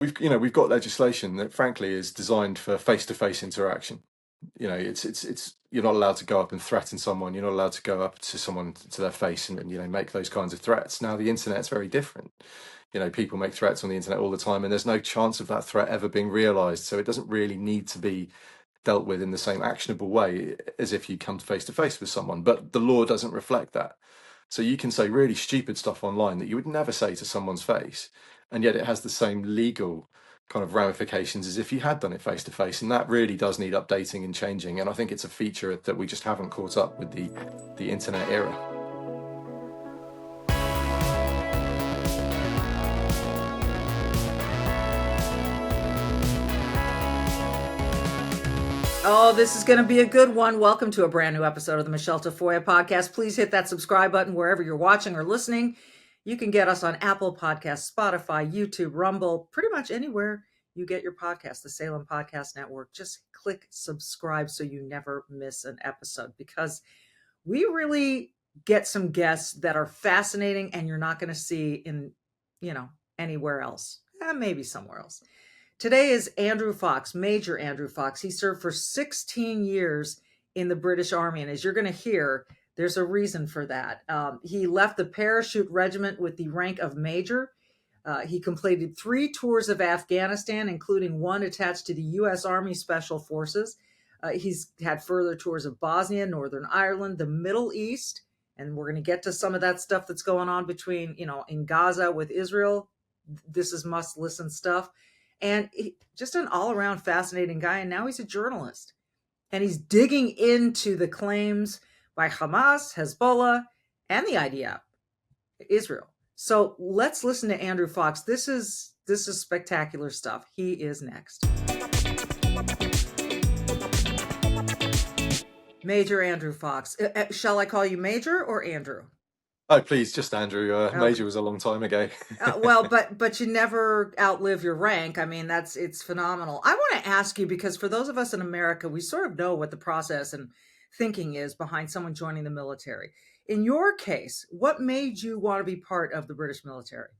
we've got legislation that frankly is designed for face-to-face interaction. It's you're not allowed to go up and threaten someone. You're not allowed to go up to someone to their face and make those kinds of threats. Now the internet's very different. People make threats on the internet all the time, and there's no chance of that threat ever being realized. So it doesn't really need to be dealt with in the same actionable way as if you come face to face with someone. But the law doesn't reflect that. So you can say really stupid stuff online that you would never say to someone's face, and yet it has the same legal kind of ramifications as if you had done it face to face. And that really does need updating and changing. And I think it's a feature that we just haven't caught up with the internet era. Oh, this is going to be a good one. Welcome to a brand new episode of the Michele Tafoya podcast. Please hit that subscribe button wherever you're watching or listening. You can get us on Apple Podcasts, Spotify, YouTube, Rumble, pretty much anywhere you get your podcast, the Salem Podcast Network. Just click subscribe so you never miss an episode, because we really get some guests that are fascinating and you're not going to see in, anywhere else. Maybe somewhere else. Today is Andrew Fox, Major Andrew Fox. He served for 16 years in the British Army. And as you're going to hear, there's a reason for that. He left the parachute regiment with the rank of major. He completed 3 tours of Afghanistan, including one attached to the U.S. Army Special Forces. He's had further tours of Bosnia, Northern Ireland, the Middle East. And we're going to get to some of that stuff that's going on between, in Gaza with Israel. This is must listen stuff. And just an all-around fascinating guy. And now he's a journalist. And he's digging into the claims by Hamas, Hezbollah, and the IDF, Israel. So let's listen to Andrew Fox. This is spectacular stuff. He is next. Major Andrew Fox. Shall I call you Major or Andrew? Oh, please, just Andrew. Okay. Major was a long time ago. Well, but you never outlive your rank. I mean, it's phenomenal. I want to ask you, because for those of us in America, we sort of know what the process and thinking is behind someone joining the military. In your case, what made you want to be part of the British military?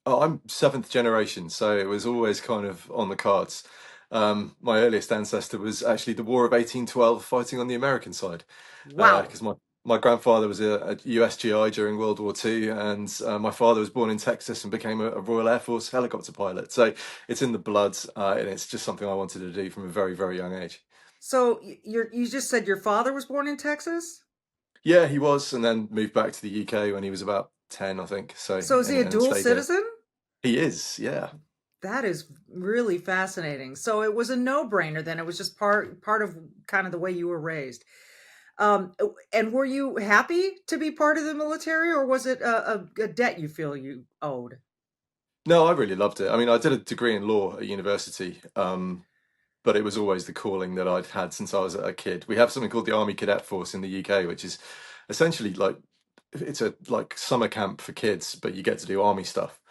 Oh, I'm 7th generation, so it was always kind of on the cards. My earliest ancestor was actually the War of 1812, fighting on the American side. Wow. Because my grandfather was a US GI during World War II, and my father was born in Texas and became a Royal Air Force helicopter pilot. So it's in the blood, and it's just something I wanted to do from a very, very young age. So you just said your father was born in Texas? Yeah, he was, and then moved back to the UK when he was about 10, I think. So is he a dual citizen? He is, yeah. That is really fascinating. So it was a no-brainer then. It was just part of kind of the way you were raised. And were you happy to be part of the military, or was it a debt you feel you owed? No, I really loved it. I mean, I did a degree in law at university, but it was always the calling that I'd had since I was a kid. We have something called the Army Cadet Force in the UK, which is essentially it's a summer camp for kids, but you get to do army stuff.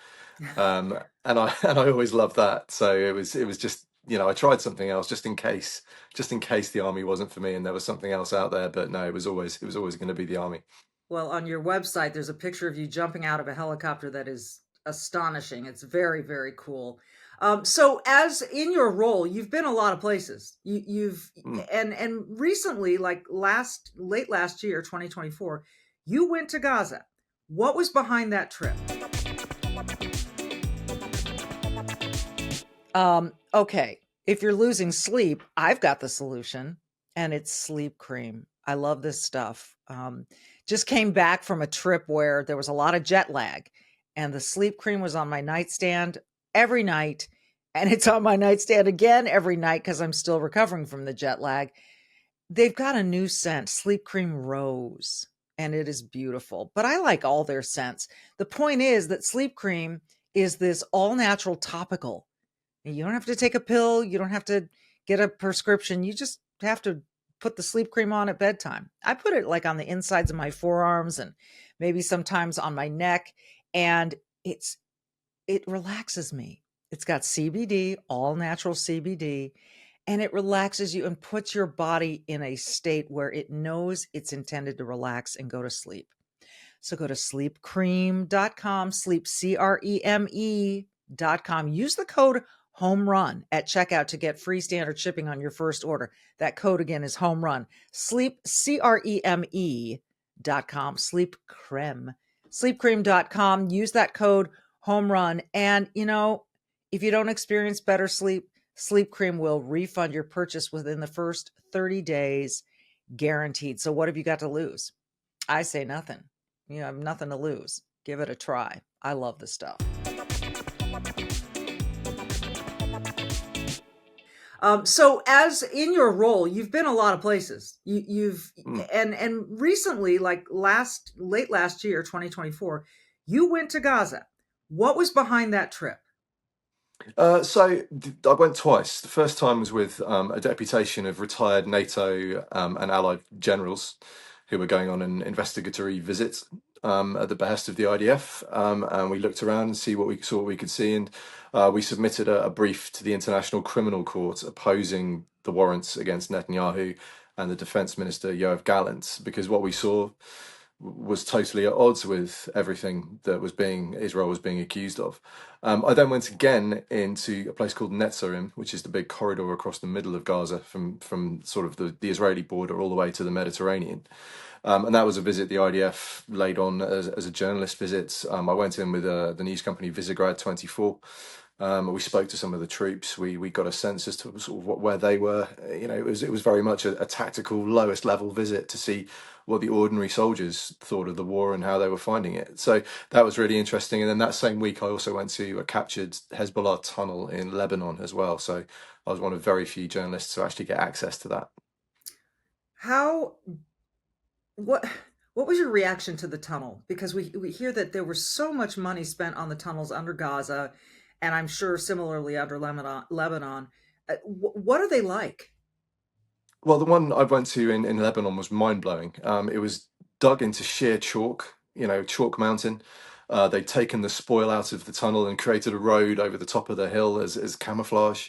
And I always loved that. So it was just, I tried something else just in case the army wasn't for me and there was something else out there. But no, it was always going to be the army. Well, on your website, there's a picture of you jumping out of a helicopter that is astonishing. It's very, very cool. So as in your role, you've been a lot of places. And recently, like late last year, 2024, you went to Gaza. What was behind that trip? Okay. If you're losing sleep, I've got the solution, and it's sleep cream. I love this stuff. Just came back from a trip where there was a lot of jet lag, and the sleep cream was on my nightstand every night. And it's on my nightstand again every night because I'm still recovering from the jet lag. They've got a new scent, Sleep Cream Rose, and it is beautiful. But I like all their scents. The point is that Sleep Cream is this all-natural topical. You don't have to take a pill. You don't have to get a prescription. You just have to put the sleep cream on at bedtime. I put it like on the insides of my forearms and maybe sometimes on my neck. And it relaxes me. It's got CBD, all natural CBD, and it relaxes you and puts your body in a state where it knows it's intended to relax and go to sleep. So go to sleepcream.com, sleep, CREME, sleepcream.com. Use the code home run at checkout to get free standard shipping on your first order. That code again is home run. Sleep, CREME.com, sleepcream.com. Use that code home run. And, if you don't experience better sleep, Sleep Cream will refund your purchase within the first 30 days, guaranteed. So what have you got to lose? I say nothing. You have nothing to lose. Give it a try. I love this stuff. So as in your role, you've been a lot of places. You've and recently, like late last year, 2024, you went to Gaza. What was behind that trip? So I went twice. The first time was with a deputation of retired NATO and allied generals who were going on an investigatory visit at the behest of the IDF, and we looked around and see what we saw, what we could see, and we submitted a brief to the International Criminal Court opposing the warrants against Netanyahu and the Defence Minister Yoav Gallant, because what we saw was totally at odds with everything that Israel was being accused of. I then went again into a place called Netzarim, which is the big corridor across the middle of Gaza from sort of the Israeli border all the way to the Mediterranean. And that was a visit the IDF laid on as a journalist visit. I went in with the news company Visegrad 24. We spoke to some of the troops. We got a sense as to sort of where they were. It was very much a tactical, lowest level visit to see what the ordinary soldiers thought of the war and how they were finding it. So that was really interesting. And then that same week, I also went to a captured Hezbollah tunnel in Lebanon as well. So I was one of very few journalists to actually get access to that. What was your reaction to the tunnel? Because we hear that there was so much money spent on the tunnels under Gaza, and I'm sure similarly under Lebanon. What are they like? Well, the one I went to in Lebanon was mind-blowing. It was dug into sheer chalk, chalk mountain. They'd taken the spoil out of the tunnel and created a road over the top of the hill as camouflage.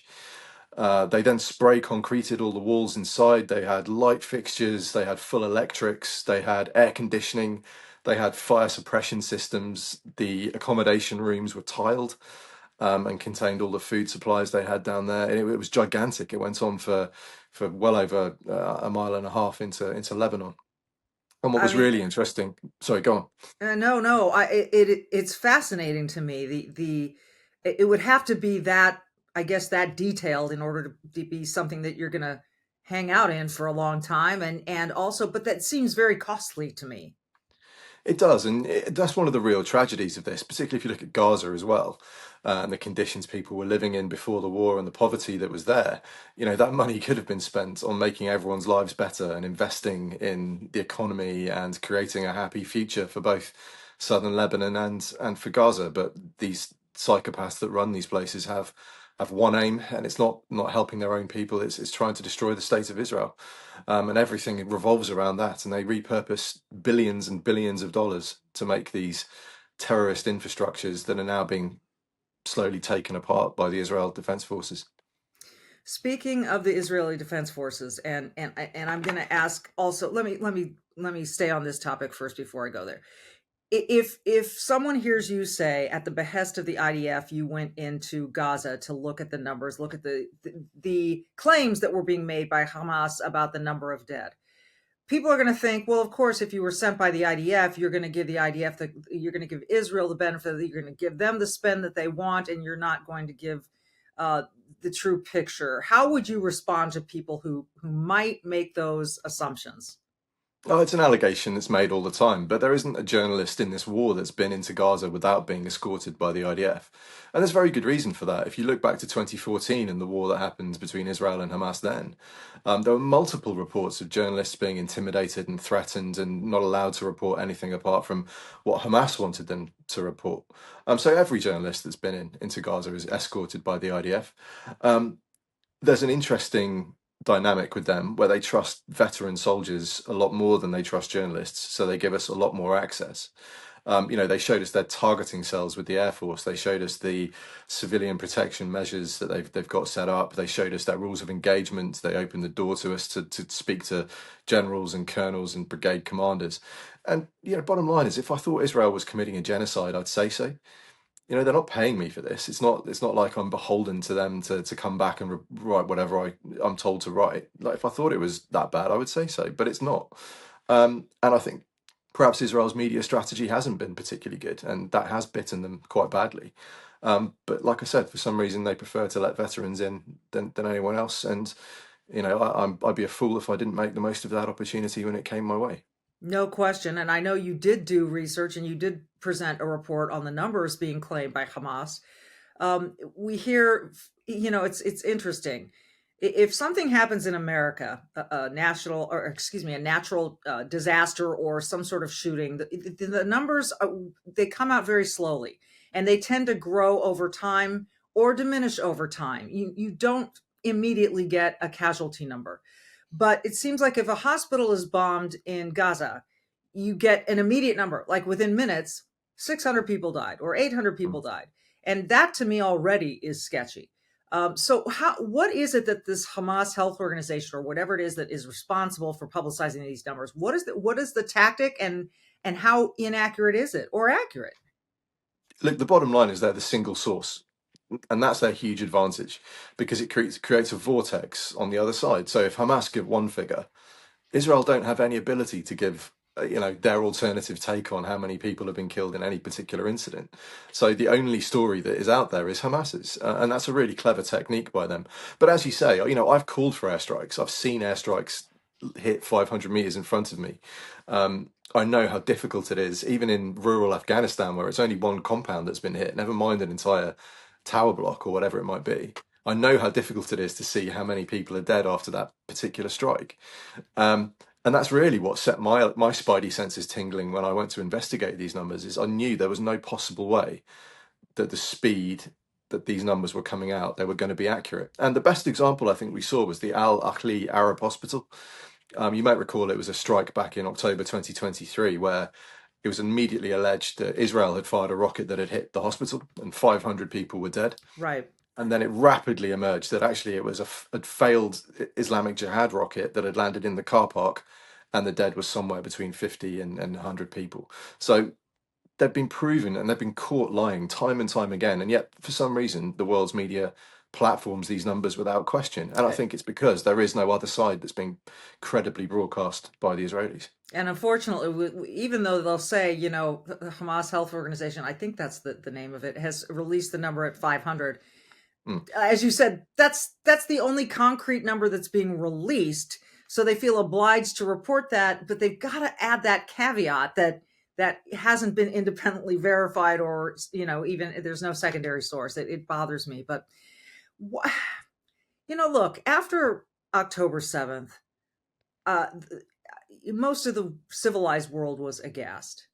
They then spray concreted all the walls inside. They had light fixtures, they had full electrics, they had air conditioning, they had fire suppression systems. The accommodation rooms were tiled and contained all the food supplies they had down there. And it was gigantic. It went on for well over a mile and a half into Lebanon. And what I was mean, really interesting, sorry, go on. no. It's fascinating to me. It would have to be that, I guess, that detailed in order to be something that you're going to hang out in for a long time, and also, but that seems very costly to me. It does, and that's one of the real tragedies of this, particularly if you look at Gaza as well, and the conditions people were living in before the war and the poverty that was there. That money could have been spent on making everyone's lives better and investing in the economy and creating a happy future for both southern Lebanon and for Gaza. But these psychopaths that run these places have one aim, and it's not helping their own people. It's trying to destroy the state of Israel, and everything revolves around that. And they repurpose billions and billions of dollars to make these terrorist infrastructures that are now being slowly taken apart by the Israel Defense Forces. Speaking of the Israeli Defense Forces, and I'm going to ask also. Let me stay on this topic first before I go there. If someone hears you say at the behest of the IDF, you went into Gaza to look at the numbers, look at the claims that were being made by Hamas about the number of dead, people are going to think, well, of course, if you were sent by the IDF, you're going to give the IDF you're going to give Israel the benefit, that you're going to give them the spend that they want, and you're not going to give the true picture. How would you respond to people who might make those assumptions? Oh, it's an allegation that's made all the time, but there isn't a journalist in this war that's been into Gaza without being escorted by the IDF. And there's very good reason for that. If you look back to 2014 and the war that happened between Israel and Hamas then, there were multiple reports of journalists being intimidated and threatened and not allowed to report anything apart from what Hamas wanted them to report. So every journalist that's been into Gaza is escorted by the IDF. There's an interesting dynamic with them where they trust veteran soldiers a lot more than they trust journalists, so they give us a lot more access. They showed us their targeting cells with the Air Force. They showed us the civilian protection measures that they've got set up. They showed us their rules of engagement. They opened the door to us to speak to generals and colonels and brigade commanders. And bottom line is, if I thought Israel was committing a genocide, I'd say so. they're not paying me for this. It's not like I'm beholden to them to come back and write whatever I'm told to write. Like, if I thought it was that bad, I would say so, but it's not. And I think perhaps Israel's media strategy hasn't been particularly good, and that has bitten them quite badly. But like I said, for some reason they prefer to let veterans in than anyone else, and I'd be a fool if I didn't make the most of that opportunity when it came my way. No question. And I know you did do research and you did present a report on the numbers being claimed by Hamas. We hear, it's interesting. If something happens in America, a national, or excuse me, a natural disaster or some sort of shooting, the numbers, they come out very slowly and they tend to grow over time or diminish over time. You don't immediately get a casualty number. But it seems like if a hospital is bombed in Gaza, you get an immediate number, like within minutes, 600 people died or 800 people died. And that to me already is sketchy. So what is it that this Hamas health organization or whatever it is that is responsible for publicizing these numbers? What is the tactic, and how inaccurate is it, or accurate? Look, the bottom line is they're the single source, and that's their huge advantage because it creates a vortex on the other side. So if Hamas give one figure, Israel don't have any ability to give their alternative take on how many people have been killed in any particular incident. So the only story that is out there is Hamas's, and that's a really clever technique by them. But as you say, I've called for airstrikes. I've seen airstrikes hit 500 meters in front of me. I know how difficult it is, even in rural Afghanistan, where it's only one compound that's been hit, never mind an entire tower block or whatever it might be. I know how difficult it is to see how many people are dead after that particular strike. And that's really what set my spidey senses tingling when I went to investigate these numbers. Is I knew there was no possible way that the speed that these numbers were coming out, they were going to be accurate. And the best example I think we saw was the Al Ahli Arab Hospital. You might recall it was a strike back in October 2023 where it was immediately alleged that Israel had fired a rocket that had hit the hospital and 500 people were dead. Right. And then it rapidly emerged that actually it was a failed Islamic Jihad rocket that had landed in the car park, and the dead was somewhere between 50 and 100 people. So they've been proven and they've been caught lying time and time again. And yet, for some reason, the world's media platforms these numbers without question. And I think it's because there is no other side that's being credibly broadcast by the Israelis. And unfortunately, even though they'll say, the Hamas Health Organization, I think that's the name of it, has released the number at 500. As you said, that's the only concrete number that's being released. So they feel obliged to report that, but they've got to add that caveat that hasn't been independently verified, or even there's no secondary source. It bothers me, but look, after October 7th, most of the civilized world was aghast.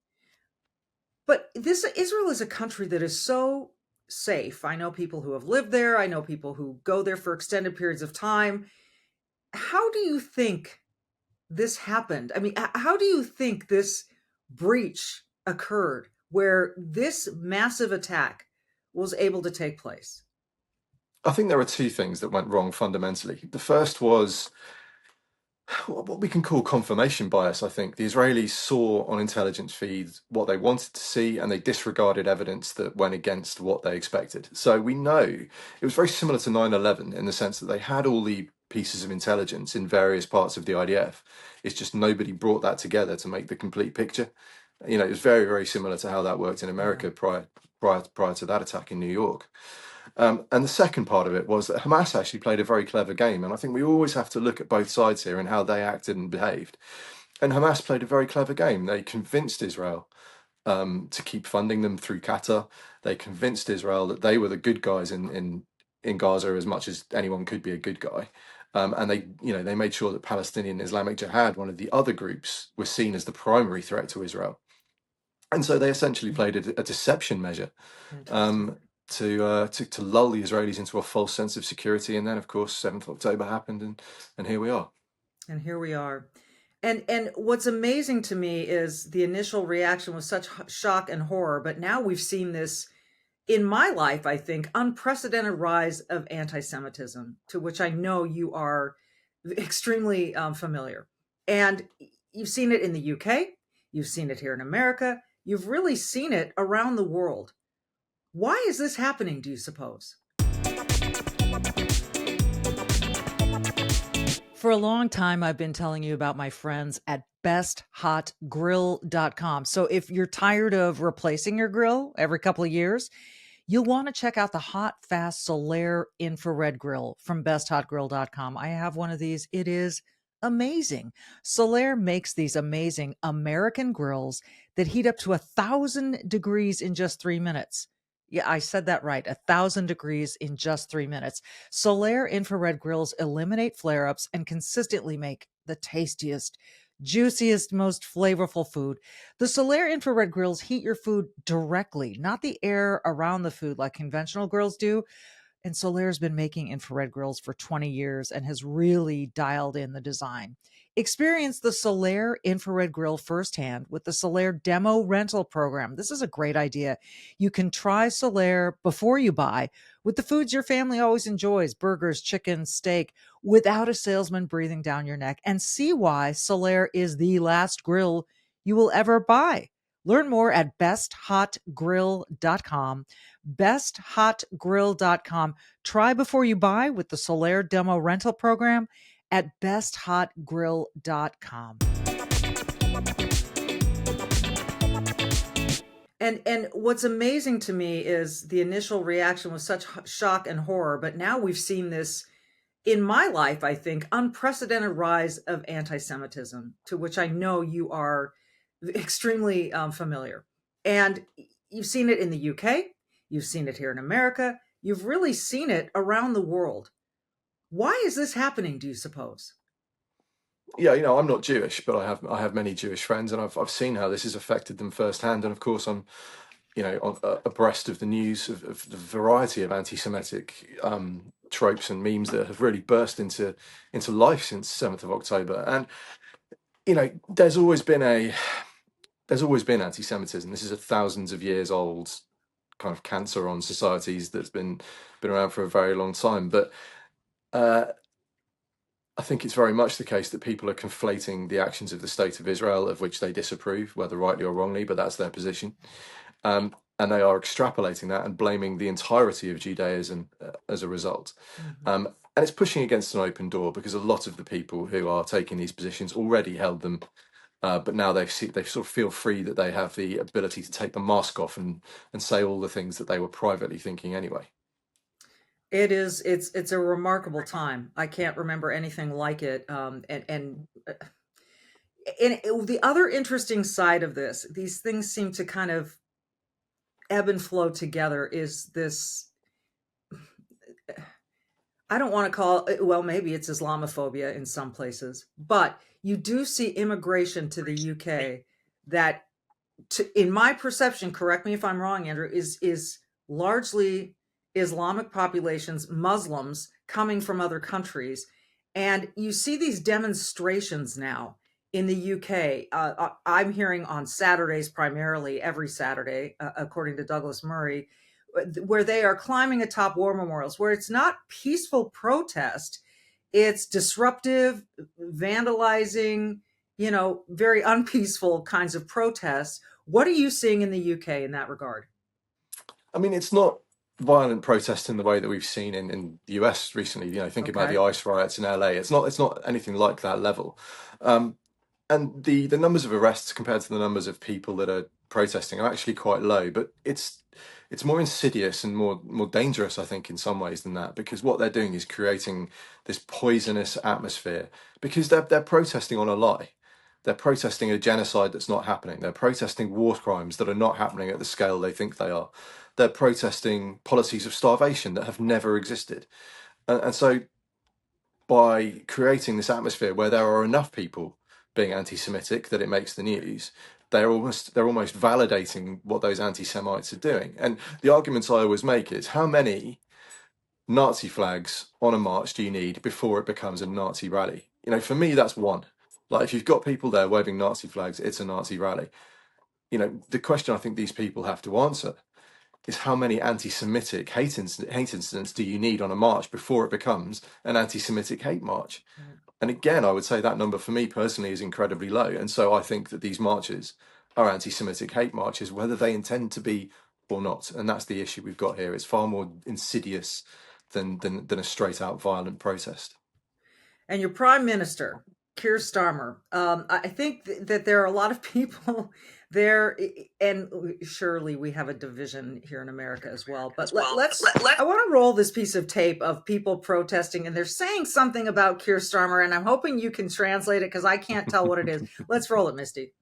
But Israel is a country that is so safe. I know people who have lived there. I know people who go there for extended periods of time. How do you think this happened? I mean, how do you think this breach occurred where this massive attack was able to take place? I think there are two things that went wrong fundamentally. The first was what we can call confirmation bias. I think the Israelis saw on intelligence feeds what they wanted to see, and they disregarded evidence that went against what they expected. So we know it was very similar to 9/11 in the sense that they had all the pieces of intelligence in various parts of the IDF. It's just nobody brought that together to make the complete picture. It was very, very similar to how that worked in America prior to that attack in New York. And the second part of it was that Hamas actually played a very clever game. And I think we always have to look at both sides here and how they acted and behaved. And Hamas played a very clever game. They convinced Israel to keep funding them through Qatar. They convinced Israel that they were the good guys in Gaza as much as anyone could be a good guy. And they made sure that Palestinian Islamic Jihad, one of the other groups, was seen as the primary threat to Israel. And so they essentially played a deception measure to lull the Israelis into a false sense of security. And then, of course, 7th October happened, and here we are. And here we are. And what's amazing to me is the initial reaction was such shock and horror, but now we've seen this in my life, I think, unprecedented rise of anti-Semitism, to which I know you are extremely familiar. And you've seen it in the UK, you've seen it here in America, you've really seen it around the world. Why is this happening, do you suppose? For a long time, I've been telling you about my friends at besthotgrill.com. So if you're tired of replacing your grill every couple of years, you'll want to check out the Hot Fast Solaire infrared grill from besthotgrill.com. I have one of these. It is amazing. Solaire makes these amazing American grills that heat up to 1,000 degrees in just 3 minutes. Yeah, I said that right. 1,000 degrees in just 3 minutes. Solaire infrared grills eliminate flare ups and consistently make the tastiest, juiciest, most flavorful food. The Solaire infrared grills heat your food directly, not the air around the food like conventional grills do. And Solaire's been making infrared grills for 20 years and has really dialed in the design. Experience the Solaire infrared grill firsthand with the Solaire demo rental program. This is a great idea. You can try Solaire before you buy with the foods your family always enjoys, burgers, chicken, steak, without a salesman breathing down your neck, and see why Solaire is the last grill you will ever buy. Learn more at besthotgrill.com. Besthotgrill.com. Try before you buy with the Solaire demo rental program at besthotgrill.com. And what's amazing to me is the initial reaction was such shock and horror, but now we've seen this in my life, I think, unprecedented rise of anti-Semitism, to which I know you are extremely familiar. And you've seen it in the UK, you've seen it here in America, you've really seen it around the world. Why is this happening, do you suppose? Yeah, I'm not Jewish, but I have many Jewish friends, and I've seen how this has affected them firsthand. And of course, I'm abreast of the news of the variety of anti-Semitic tropes and memes that have really burst into life since 7th of October. And there's always been anti-Semitism. This is a thousands of years old kind of cancer on societies that's been around for a very long time. But uh, I think it's very much the case that people are conflating the actions of the state of Israel, of which they disapprove, whether rightly or wrongly, but that's their position. And they are extrapolating that and blaming the entirety of Judaism as a result. Mhm. And it's pushing against an open door, because a lot of the people who are taking these positions already held them, but now they sort of feel free that they have the ability to take the mask off and say all the things that they were privately thinking anyway. It's a remarkable time. I can't remember anything like it. The other interesting side of this, these things seem to kind of ebb and flow together, is this, I don't want to call it, well, maybe it's Islamophobia in some places, but you do see immigration to the UK that, in my perception, correct me if I'm wrong, Andrew, is largely Islamic populations, Muslims coming from other countries. And you see these demonstrations now in the UK. I'm hearing on Saturdays, primarily every Saturday, according to Douglas Murray, where they are climbing atop war memorials, where it's not peaceful protest, it's disruptive, vandalizing, very unpeaceful kinds of protests. What are you seeing in the UK in that regard? I mean, it's not violent protest in the way that we've seen in the US recently. Think about the Okay. ICE riots in LA. It's not anything like that level. Um, and the numbers of arrests compared to the numbers of people that are protesting are actually quite low, but it's more insidious and more dangerous, I think, in some ways than that, because what they're doing is creating this poisonous atmosphere, because they're protesting on a lie. They're protesting a genocide that's not happening. They're protesting war crimes that are not happening at the scale they think they are. They're protesting policies of starvation that have never existed. And so by creating this atmosphere where there are enough people being anti-Semitic that it makes the news, they're almost validating what those anti-Semites are doing. And the arguments I always make is, how many Nazi flags on a march do you need before it becomes a Nazi rally? For me, that's one. Like, if you've got people there waving Nazi flags, it's a Nazi rally. The question I think these people have to answer is, how many anti-Semitic hate incidents do you need on a march before it becomes an anti-Semitic hate march? Right. And again, I would say that number for me personally is incredibly low. And so I think that these marches are anti-Semitic hate marches, whether they intend to be or not. And that's the issue we've got here. It's far more insidious than a straight out violent protest. And your prime minister, Kier Starmer, I think that there are a lot of people there, and surely we have a division here in America as well. But I want to roll this piece of tape of people protesting, and they're saying something about Kier Starmer, and I'm hoping you can translate it because I can't tell what it is. Let's roll it, Misty.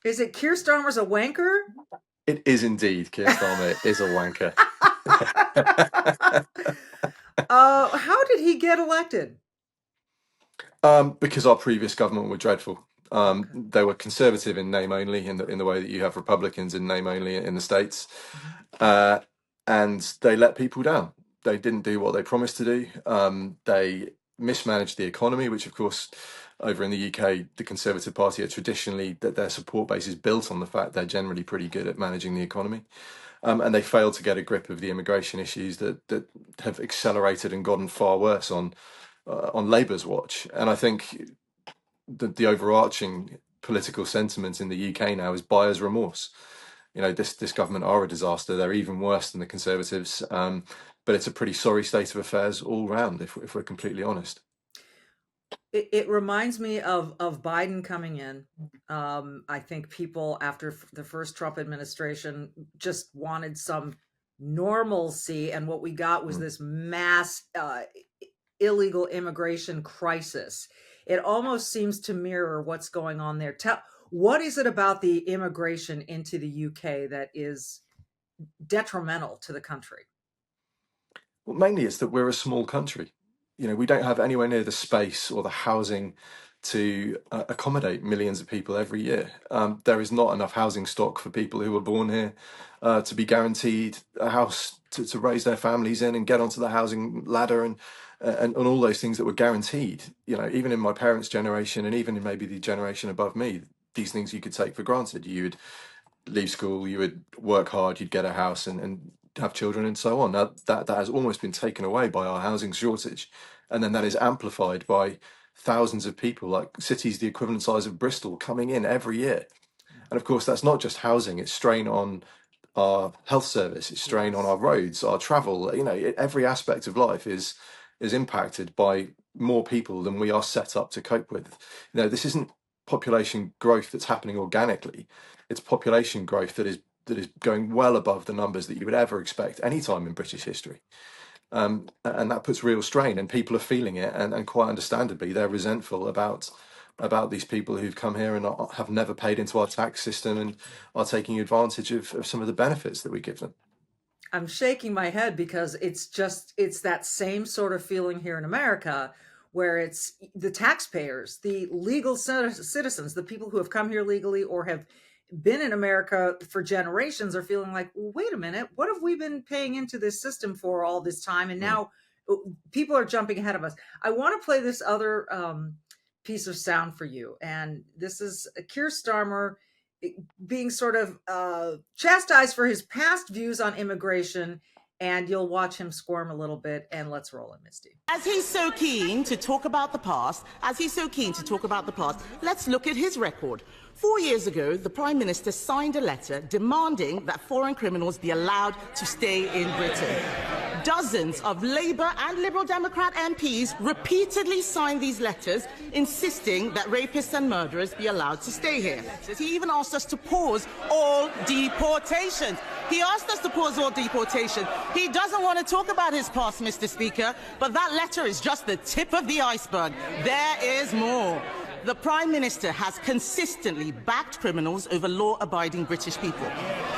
Is it Kier Starmer's a wanker? It is indeed. Kier Starmer is a wanker. How did he get elected? Because our previous government were dreadful. They were conservative in name only, in the way that you have Republicans in name only in the States. And they let people down. They didn't do what they promised to do. They mismanaged the economy, which of course, over in the UK, the Conservative Party are traditionally, that their support base is built on the fact they're generally pretty good at managing the economy. And they failed to get a grip of the immigration issues that have accelerated and gotten far worse on Labour's watch. And I think the overarching political sentiment in the UK now is buyer's remorse. You know, this government are a disaster. They're even worse than the Conservatives. But it's a pretty sorry state of affairs all round, if we're completely honest. It reminds me of Biden coming in. I think people after the first Trump administration just wanted some normalcy, and what we got was this mass illegal immigration crisis. It almost seems to mirror what's going on there. What is it about the immigration into the UK that is detrimental to the country? Well, mainly it's that we're a small country. You know, we don't have anywhere near the space or the housing to accommodate millions of people every year. There is not enough housing stock for people who were born here to be guaranteed a house to raise their families in and get onto the housing ladder and all those things that were guaranteed. You know, even in my parents' generation and even in maybe the generation above me, these things you could take for granted. You would leave school, you would work hard, you'd get a house and have children and so on. Now that has almost been taken away by our housing shortage, and then that is amplified by thousands of people, like cities the equivalent size of Bristol, coming in every year. And of course that's not just housing, it's strain on our health service, it's strain on our roads, our travel. You know, every aspect of life is impacted by more people than we are set up to cope with. You know, this isn't population growth that's happening organically, it's population growth that is going well above the numbers that you would ever expect any time in British history. And that puts real strain, and people are feeling it, and quite understandably they're resentful about these people who've come here and have never paid into our tax system and are taking advantage of some of the benefits that we give them. I'm shaking my head because it's that same sort of feeling here in America, where it's the taxpayers, the legal citizens, the people who have come here legally or have been in America for generations are feeling like, well, wait a minute, what have we been paying into this system for all this time? And now people are jumping ahead of us. I want to play this other piece of sound for you. And this is Kier Starmer being sort of chastised for his past views on immigration. And you'll watch him squirm a little bit. And let's roll it, Misty. As he's so keen to talk about the past, let's look at his record. 4 years ago, the Prime Minister signed a letter demanding that foreign criminals be allowed to stay in Britain. Dozens of Labour and Liberal Democrat MPs repeatedly signed these letters, insisting that rapists and murderers be allowed to stay here. He even asked us to pause all deportations. He doesn't want to talk about his past, Mr. Speaker, but that letter is just the tip of the iceberg. There is more. The Prime Minister has consistently backed criminals over law-abiding British people.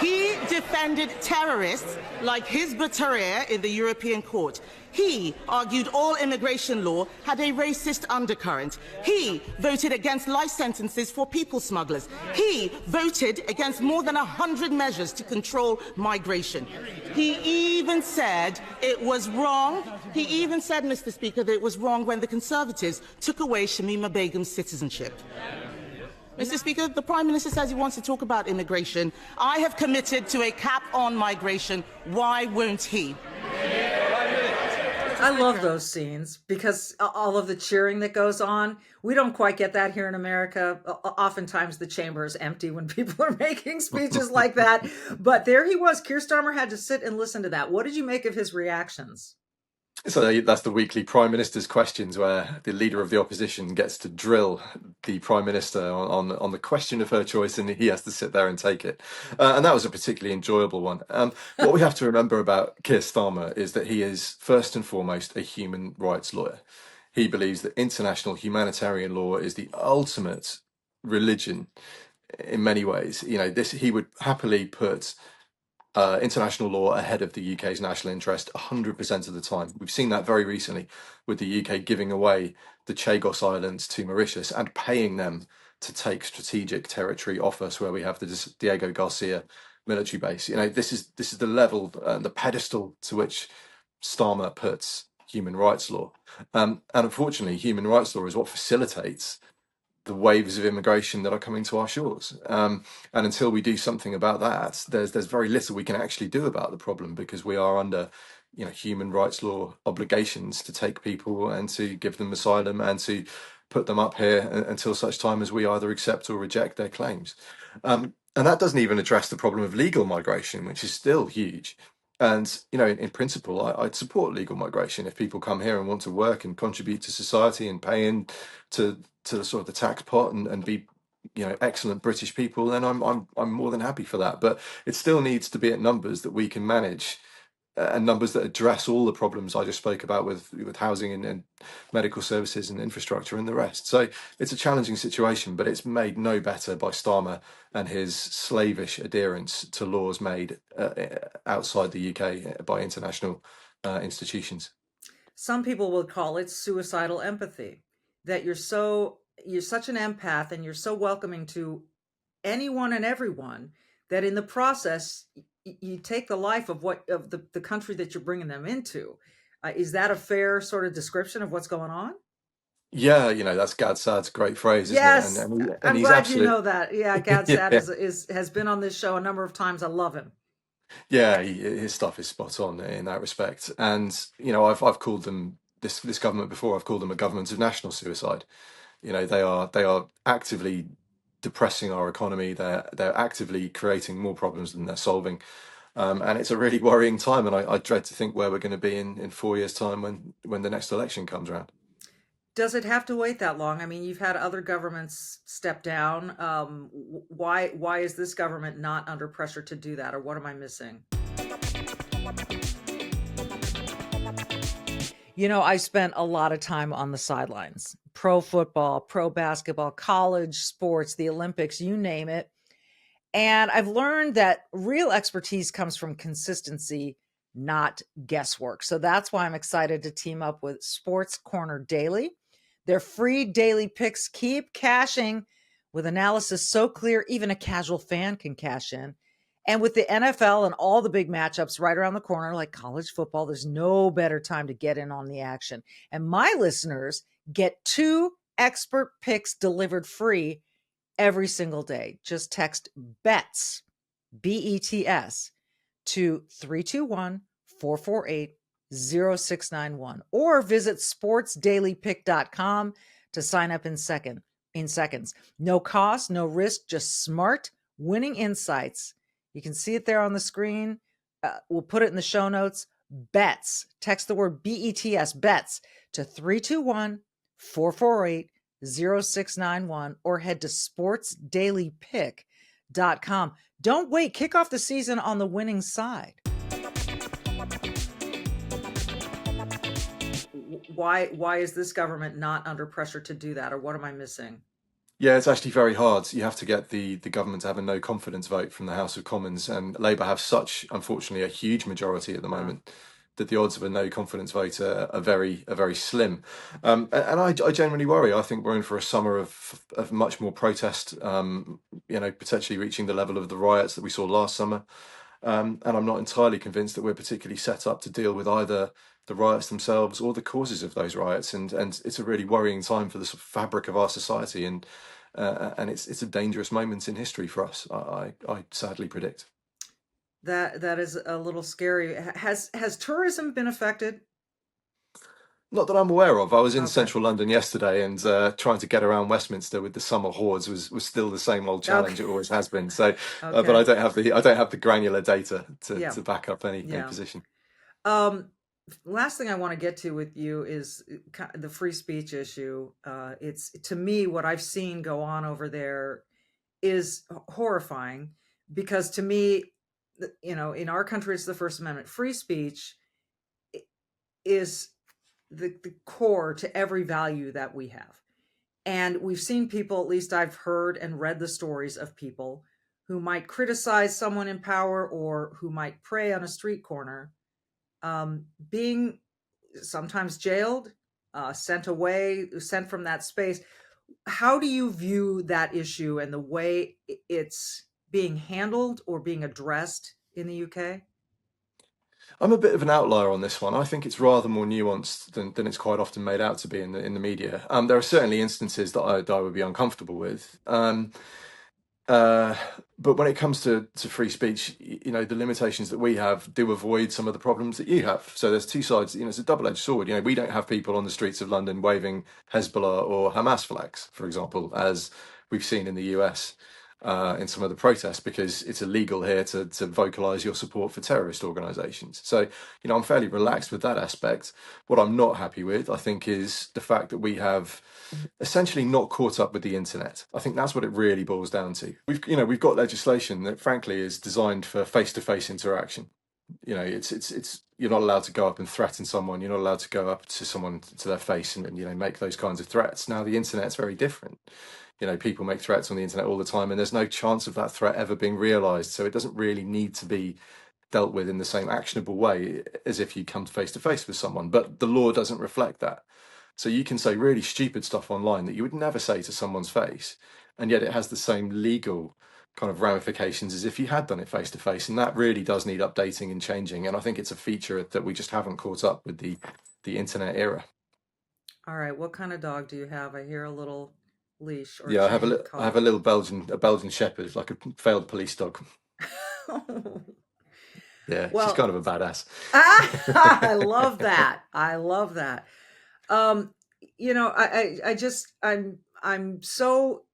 He defended terrorists like Hizb ut-Tahrir in the European Court. He argued all immigration law had a racist undercurrent. He voted against life sentences for people smugglers. He voted against more than 100 measures to control migration. He even said it was wrong. He even said, Mr. Speaker, that it was wrong when the Conservatives took away Shamima Begum's citizenship. Mr. Speaker, the Prime Minister says he wants to talk about immigration. I have committed to a cap on migration. Why won't he? I love those scenes because all of the cheering that goes on. We don't quite get that here in America. Oftentimes the chamber is empty when people are making speeches like that. But there he was. Kier Starmer had to sit and listen to that. What did you make of his reactions? So that's the weekly Prime Minister's questions, where the leader of the opposition gets to drill the Prime Minister on the question of her choice, and he has to sit there and take it. And that was a particularly enjoyable one. What we have to remember about Keir Starmer is that he is first and foremost a human rights lawyer. He believes that international humanitarian law is the ultimate religion in many ways. You know, this he would happily put international law ahead of the UK's national interest 100% of the time. We've seen that very recently with the UK giving away the Chagos Islands to Mauritius and paying them to take strategic territory off us, where we have the Diego Garcia military base. You know, this is the level, the pedestal to which Starmer puts human rights law. And unfortunately, human rights law is what facilitates the waves of immigration that are coming to our shores. And until we do something about that, there's very little we can actually do about the problem, because we are under, you know, human rights law obligations to take people and to give them asylum and to put them up here until such time as we either accept or reject their claims. And that doesn't even address the problem of legal migration, which is still huge. And, you know, in principle, I'd support legal migration if people come here and want to work and contribute to society and pay in to the sort of the tax pot and be, you know, excellent British people. Then I'm more than happy for that. But it still needs to be at numbers that we can manage, and numbers that address all the problems I just spoke about with housing and medical services and infrastructure and the rest. So it's a challenging situation, but it's made no better by Starmer and his slavish adherence to laws made outside the UK by international institutions. Some people would call it suicidal empathy, that you're such an empath and you're so welcoming to anyone and everyone that in the process you take the life of the country that you're bringing them into. Is that a fair sort of description of what's going on? Yeah, you know, that's Gad Saad's great phrase, isn't it? Yes, And I'm he's glad you absolute. know that. Yeah, Gad Saad Yeah, has been on this show a number of times. I love him. yeah, his stuff is spot on in that respect. And you know, I've called them this government before. I've called them a government of national suicide. You know, they are actively depressing our economy. They're actively creating more problems than they're solving. And it's a really worrying time. And I dread to think where we're going to be in 4 years' time when the next election comes around. Does it have to wait that long? I mean, you've had other governments step down. Why is this government not under pressure to do that, or what am I missing? You know, I spent a lot of time on the sidelines. Pro football, pro basketball, college sports, the Olympics, you name it. And I've learned that real expertise comes from consistency, not guesswork. So that's why I'm excited to team up with Sports Corner Daily. Their free daily picks keep cashing with analysis so clear, even a casual fan can cash in. And with the NFL and all the big matchups right around the corner, like college football, there's no better time to get in on the action. And my listeners get 2 expert picks delivered free every single day. Just text BETS, BETS, to 321-448-0691 or visit sportsdailypick.com to sign up in seconds. No cost, no risk, just smart winning insights. You can see it there on the screen. We'll put it in the show notes. BETS. Text the word BETS, BETS, to 321-448-0691 or head to sportsdailypick.com. Don't wait. Kick off the season on the winning side. Why is this government not under pressure to do that, or what am I missing? Yeah, it's actually very hard. You have to get the government to have a no confidence vote from the House of Commons, and Labour have such, unfortunately, a huge majority at the Wow. moment that the odds of a no confidence vote are very slim. And I genuinely worry. I think we're in for a summer of much more protest. You know, potentially reaching the level of the riots that we saw last summer. And I'm not entirely convinced that we're particularly set up to deal with either the riots themselves or the causes of those riots. And it's a really worrying time for the sort of fabric of our society. And it's a dangerous moment in history for us. I sadly predict. That is a little scary. Has tourism been affected? Not that I'm aware of. I was in Okay. central London yesterday, and trying to get around Westminster with the summer hordes was still the same old challenge. Okay. It always has been. So, but Okay. I don't have the granular data Yeah. to back up any Yeah. position. Last thing I want to get to with you is the free speech issue. It's, to me, what I've seen go on over there is horrifying, because to me, in our country, it's the First Amendment. Free speech is the core to every value that we have. And we've seen people, at least I've heard and read the stories of people who might criticize someone in power or who might pray on a street corner, being sometimes jailed, sent away, sent from that space. How do you view that issue and the way it's being handled or being addressed in the UK? I'm a bit of an outlier on this one. I think it's rather more nuanced than it's quite often made out to be in the media. There are certainly instances that I would be uncomfortable with. Uh, but when it comes to free speech, the limitations that we have do avoid some of the problems that you have. So there's two sides. It's a double-edged sword. We don't have people on the streets of London waving Hezbollah or Hamas flags, for example, as we've seen in the US. In some of the protests, because it's illegal here to vocalize your support for terrorist organizations. So, I'm fairly relaxed with that aspect. What I'm not happy with, I think, is the fact that we have essentially not caught up with the internet. I think that's what it really boils down to. We've got legislation that, frankly, is designed for face-to-face interaction. It's you're not allowed to go up and threaten someone. You're not allowed to go up to someone to their face and make those kinds of threats. Now, the internet's very different. People make threats on the internet all the time, and there's no chance of that threat ever being realized. So it doesn't really need to be dealt with in the same actionable way as if you come face to face with someone. But the law doesn't reflect that. So you can say really stupid stuff online that you would never say to someone's face, and yet it has the same legal kind of ramifications as if you had done it face to face. And that really does need updating and changing. And I think it's a feature that we just haven't caught up with the internet era. All right. What kind of dog do you have? I hear a little leash or Yeah, I chain have a little Belgian Shepherd, like a failed police dog. Yeah, she's Well, kind of a badass. I love that. I love that. I'm so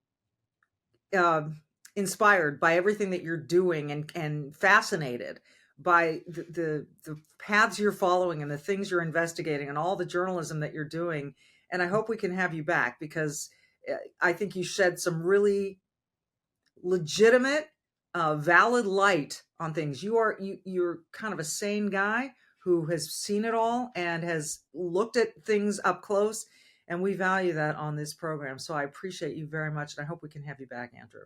inspired by everything that you're doing, and fascinated by the paths you're following and the things you're investigating and all the journalism that you're doing. And I hope we can have you back, because I think you shed some really legitimate, valid light on things. You're kind of a sane guy who has seen it all and has looked at things up close, and we value that on this program. So I appreciate you very much, and I hope we can have you back, Andrew.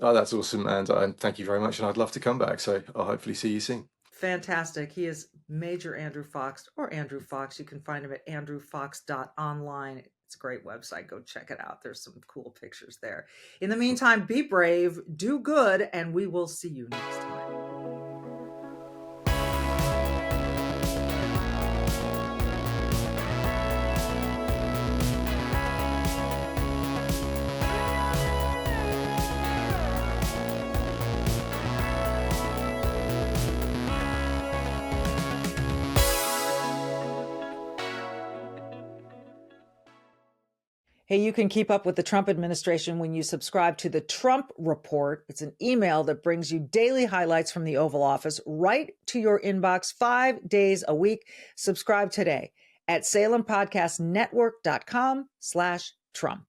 Oh, that's awesome, and thank you very much, and I'd love to come back. So I'll hopefully see you soon. Fantastic. He is Major Andrew Fox, or Andrew Fox. You can find him at andrewfox.online. It's a great website. Go check it out. There's some cool pictures there. In the meantime, be brave, do good, and we will see you next time. Hey, you can keep up with the Trump administration when you subscribe to the Trump Report. It's an email that brings you daily highlights from the Oval Office right to your inbox 5 days a week. Subscribe today at SalemPodcastNetwork.com/Trump.